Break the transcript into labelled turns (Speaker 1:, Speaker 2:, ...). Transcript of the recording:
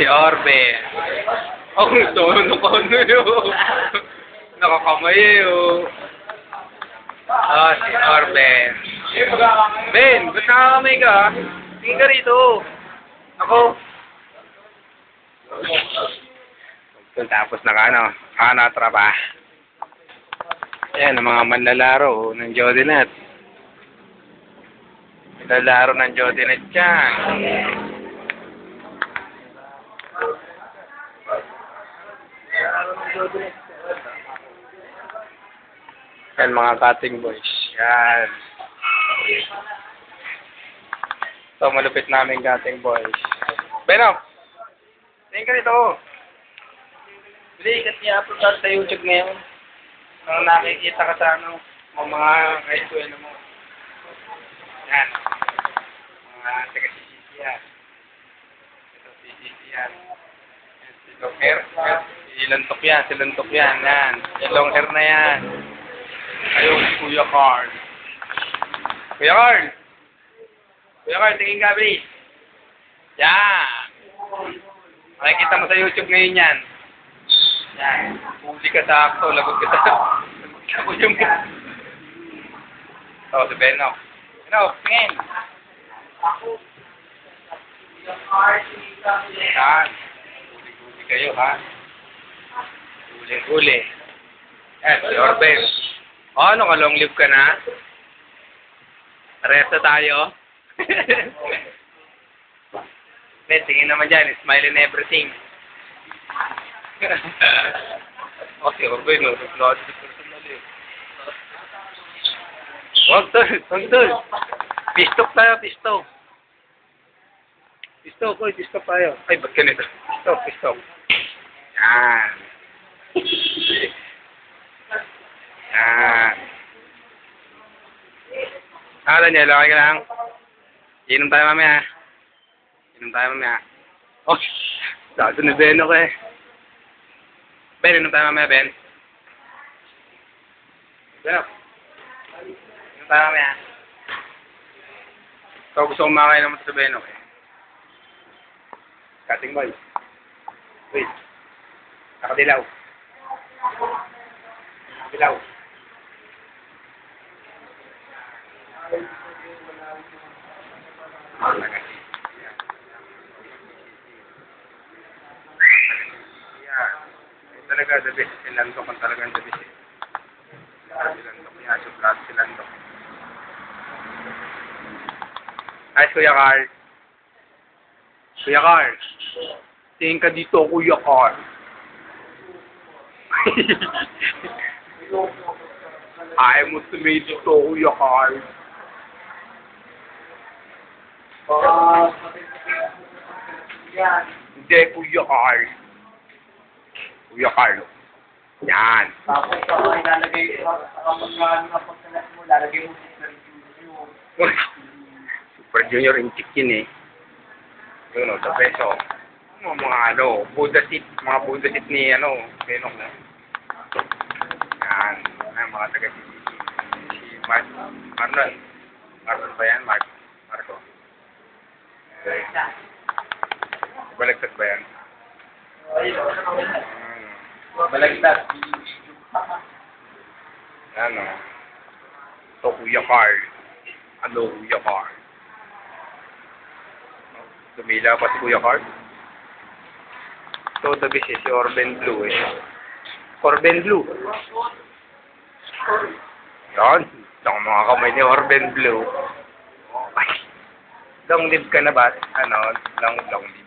Speaker 1: Si Orbe. Oh, tono ko ano yun. Nakakamay yun. Ah, si Orbe. Ben, ba't nakakamay ka? Tingin ka rito. Ako. Tapos nakatrapa. Ayan, ang mga manlalaro ng Jodinet. Manlalaro ng Jodinet yan. Yan, mga cutting boys. Yan. So, malupit namin cutting boys. Beno! Tingin ka dito. Hindi, kasi i-upload ka sa YouTube ngayon. Nung nakikita ka sa mga kaisuelo mo. Yan. Mga taga-CCC yan. Ito, CCC yan. Si long hair. Silantok yan. Yan. Yung long hair na yan. Ayun, si Kuya Carl. Kuya Carl! Kuya Carl, tingin ka, please. Yan. Makikita mo sa YouTube ngayon yan. Yan. Huli ka sa akto, lagot ka sa kuya mo. So, si Beno. Beno, tingin. Yan. Huli kayo, ha? Huli. Yan, si Orben. Oh, ano ka, long live ka na? Resto tayo. Ben, tingin naman dyan. Smile in everything. Oh, si Orben, no? Huwag tol. Pistok tayo. Pistok tayo. Ay, ba't ganito? Pistok. Yan. Yan. Akala niya, lakay ka lang. Inom tayo mamaya. Oh, dado ni Beno ka eh. Ben, inom tayo mamaya, Ben. Beno. Inom tayo mamaya. So, gusto kong makakain naman sa Beno eh. Cutting boy. Wait. Nakadilaw. Talaga the best. Silandok ang talagang the best. Silandok niya. Sobrang silandok. Ay, Kuya Carl. Kuya Carl. Tingin ka dito, Kuya Carl. Ayaw mo tumay dito, Kuya Carl. Hindi, Kuya Carl. Kuya Carl. Yan.
Speaker 2: Tapos ako ilalagay kapag pagkalas mo, lalagay mo sa review.
Speaker 1: Super Junior Intik yun eh. Yun o, sa peso. Mga Buddha seat ni Benok na. Yan. Yan, mga taga-CCC. Si Marlon ba yan? Marco. Balagtas ba yan?
Speaker 2: Balagtas.
Speaker 1: Ano? Ito, Kuya Carl. Hello, Kuya Carl. Dumila pa si Kuya Carl. Ito, the best si Orben Blue eh. Orben Blue. Yan. Ito ang mga kamay ni Orben Blue. Ay. Long live ka na ba? Long live.